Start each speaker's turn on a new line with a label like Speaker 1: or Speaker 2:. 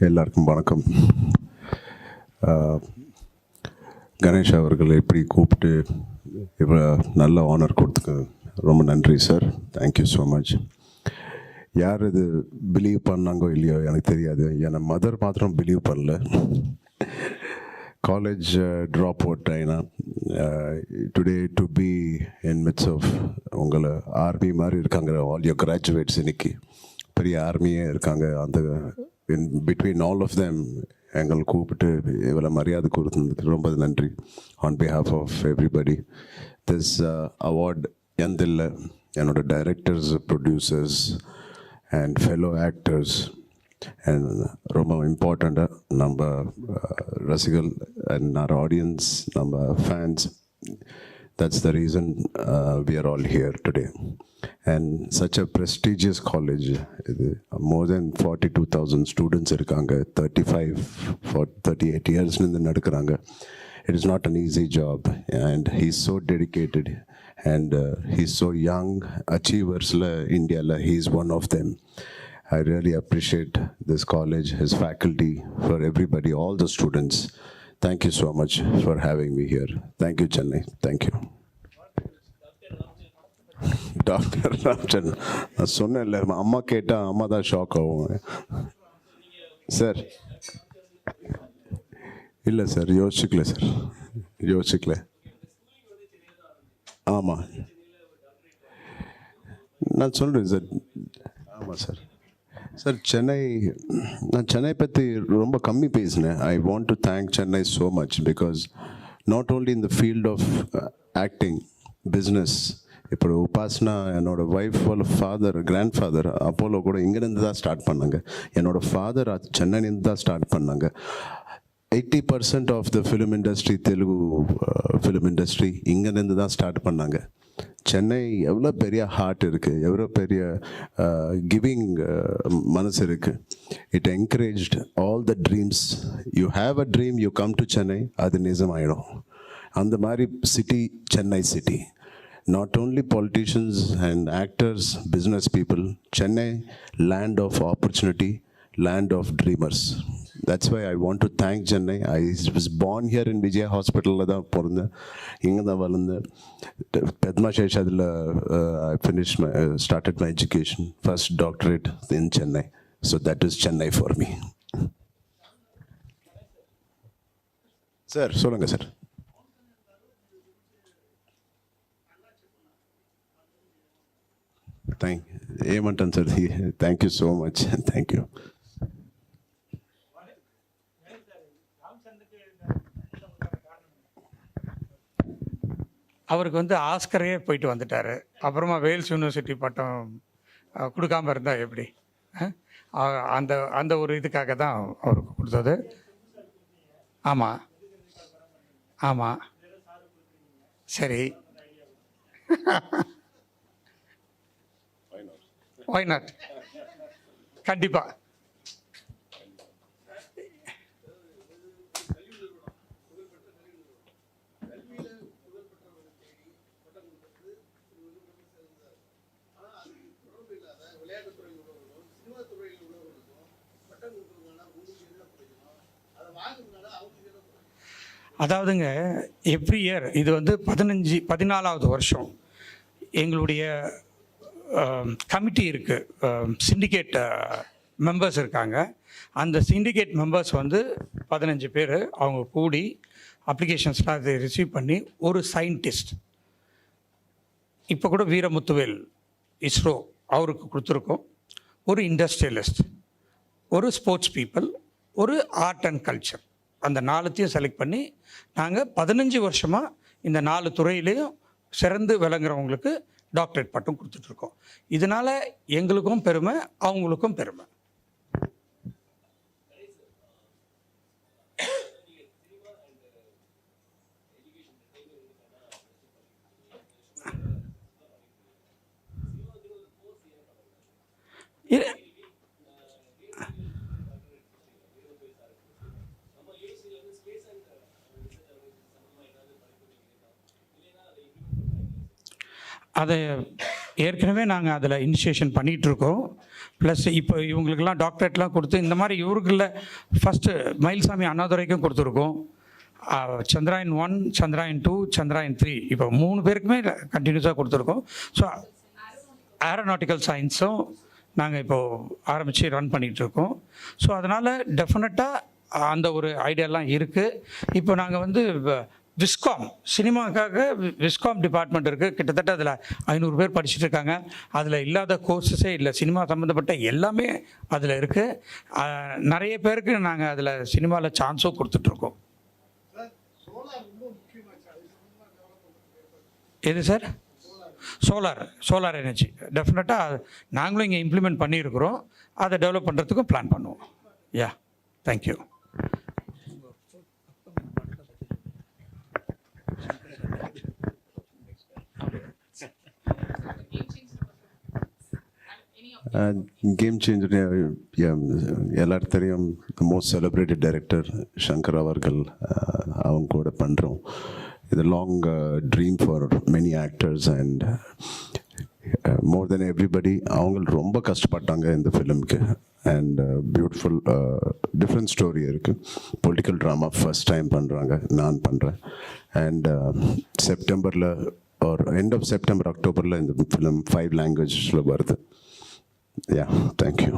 Speaker 1: எல்லாருக்கும் வணக்கம். கணேஷ் அவர்களை எப்படி கூப்பிட்டு இவ்வளோ நல்ல ஆனர் கொடுத்துக்கு ரொம்ப நன்றி சார். Thank you so much. யார் இது பிலீவ் பண்ணாங்கோ இல்லையோ எனக்கு தெரியாது. என்னை மதர் மாத்திரம் பிலீவ் பண்ணல. காலேஜ் ட்ராப் அவுட் ஆயினா today to be in midst of உங்களை ஆர்மி மாதிரி இருக்காங்க. ஆல் யோர் கிராஜுவேட்ஸ் இன்னைக்கு பெரிய ஆர்மியே இருக்காங்க. அந்த in between all of them எங்களை கூப்பிட்டு இவ்வளோ மரியாதை கொடுத்ததுக்கு ரொம்ப நன்றி. On behalf of everybody. This award எந்தில்லை என்னோட directors, producers and fellow actors and ரொம்ப இம்பார்ட்டண்ட்டாக நம்ம ரசிகர்கள் அண்ட் our ஆடியன்ஸ், நம்ம fans. That's the reason we are all here today. And such a prestigious college. More than 42,000 students irukanga, 38 years ninde nadukkranga. It is not an easy job, and he's so dedicated, and he's so young. Achievers la India la, he's one of them. I really appreciate this college, his faculty, for everybody, all the students. Thank you so much for having me here. Thank you, Chennai. Thank you. Doctor Ram Charan, நான் சொன்னேன்ல, அம்மா கேட்டால் அம்மா தான் shock ஆகும் sir. இல்லை sir, யோசிக்கல. ஆமாம், நான் சொல்கிறேன் சார். ஆமாம் சார். சார், நான் சென்னை பற்றி ரொம்ப கம்மி பேசினேன். I want to thank Chennai so much because not only in the field of acting, business. இப்போ உபாசனா என்னோடய ஒய்ஃபோட ஃபாதர், கிராண்ட் ஃபாதர் அப்போலோ கூட இங்கேருந்து தான் ஸ்டார்ட் பண்ணாங்க. என்னோடய ஃபாதர் சென்னையிலேருந்து தான் ஸ்டார்ட் பண்ணாங்க. 80% of the film industry, Telugu film industry இங்கேருந்து தான் ஸ்டார்ட் பண்ணாங்க. சென்னை எவ்வளோ பெரிய ஹார்ட் இருக்குது, எவ்வளோ பெரிய கிவிங் மனசு இருக்குது. It encouraged all the dreams. You have a dream, you come to Chennai, அது நிஜமாயிடும். அந்த மாதிரி city Chennai city. Not only politicians and actors, business people, Chennai, land of opportunity, land of dreamers. That's why I want to thank Chennai. I was born here in Vijaya Hospital. I finished started my education, first doctorate in Chennai. So that is Chennai for me. Sir, solunga sir. ఏమంటాను sir, thank you so much. Thank you.
Speaker 2: அவருக்கு ஆஸ்கரே போயிட்டு வந்துட்டார். அப்புறமா Wales university பட்டம் கொடுக்காமல் இருந்தால் எப்படி? அந்த அந்த ஒரு இதுக்காக தான் அவருக்கு கொடுத்தது. ஆமாம் ஆமாம், சரி. Why not? கண்டிப்பா. அதாவதுங்க, எவ்ரி இயர் இது 14வது வருஷம் எங்களுடைய கமிட்டி இருக்குது. சிண்டிகேட் மெம்பர்ஸ் இருக்காங்க. அந்த சிண்டிகேட் மெம்பர்ஸ் 15 பேர். அவங்க கூடி அப்ளிகேஷன்ஸ்லாம் அதை ரிசீவ் பண்ணி ஒரு சயின்டிஸ்ட், இப்போ கூட வீரமுத்துவேல் இஸ்ரோ அவருக்கு கொடுத்துருக்கோம், ஒரு இண்டஸ்ட்ரியலிஸ்ட், ஒரு ஸ்போர்ட்ஸ் பீப்புள், ஒரு ஆர்ட் அண்ட் கல்ச்சர், அந்த 4த்தையும் செலக்ட் பண்ணி நாங்கள் 15 வருஷமாக இந்த 4 துறையிலையும் சிறந்து விளங்குறவங்களுக்கு டாக்டரேட் பட்டம் கொடுத்துட்ருக்கோம். இதனால் எங்களுக்கும் பெருமை, அவங்களுக்கும் பெருமை. அதை ஏற்கனவே நாங்கள் அதில் இனிஷியேஷன் பண்ணிகிட்ருக்கோம். ப்ளஸ் இப்போ இவங்களுக்கெல்லாம் டாக்டரேட்லாம் கொடுத்து இந்த மாதிரி இவருக்குள்ள ஃபஸ்ட்டு மயில்சாமி அண்ணாதுரைக்கும் கொடுத்துருக்கோம். சந்திராயன் 1, சந்திராயன் 2, சந்திராயன் 3 இப்போ 3 பேருக்குமே கண்டினியூஸாக கொடுத்துருக்கோம். ஸோ ஏரோநாட்டிக்கல் சயின்ஸும் நாங்கள் இப்போது ஆரம்பித்து ரன் பண்ணிகிட்ருக்கோம். ஸோ அதனால் டெஃபினட்டாக அந்த ஒரு ஐடியாலாம் இருக்குது. இப்போ நாங்கள் வந்து விஸ்காம் சினிமாக்காக விஸ்காம் டிபார்ட்மெண்ட் இருக்குது. கிட்டத்தட்ட அதில் 500 பேர் படிச்சுட்டு இருக்காங்க. அதில் இல்லாத கோர்ஸஸே இல்லை. சினிமா சம்மந்தப்பட்ட எல்லாமே அதில் இருக்குது. நிறைய பேருக்கு நாங்கள் அதில் சினிமாவில் சான்ஸும் கொடுத்துட்ருக்கோம். எது சார்? சோலார் எனர்ஜி டெஃபினட்டாக நாங்களும் இங்கே இம்ப்ளிமெண்ட் பண்ணியிருக்கிறோம். அதை டெவலப் பண்ணுறதுக்கும் பிளான் பண்ணுவோம். யா, தேங்க்யூ.
Speaker 1: கேம் சேஞ்சர் எல்லாரும் தெரியும். மோஸ்ட் செலிப்ரேட்டட் டைரக்டர் சங்கர் அவர்கள் அவங்க கூட பண்ணுறோம். இது long dream for many actors and more then everybody. அவங்க ரொம்ப கஷ்டப்பட்டாங்க இந்த ஃபிலிம்க்கு. அண்ட் பியூட்டிஃபுல் டிஃப்ரெண்ட் ஸ்டோரி இருக்குது. பொலிட்டிக்கல் ட்ராமா ஃபர்ஸ்ட் டைம் பண்ணுறாங்க, நான் பண்ணுறேன். அண்ட் செப்டம்பரில் ஒரு எண்ட் ஆஃப் செப்டம்பர் அக்டோபரில் இந்த ஃபிலிம் 5 லாங்குவேஜஸில் வருது. Yeah, thank you.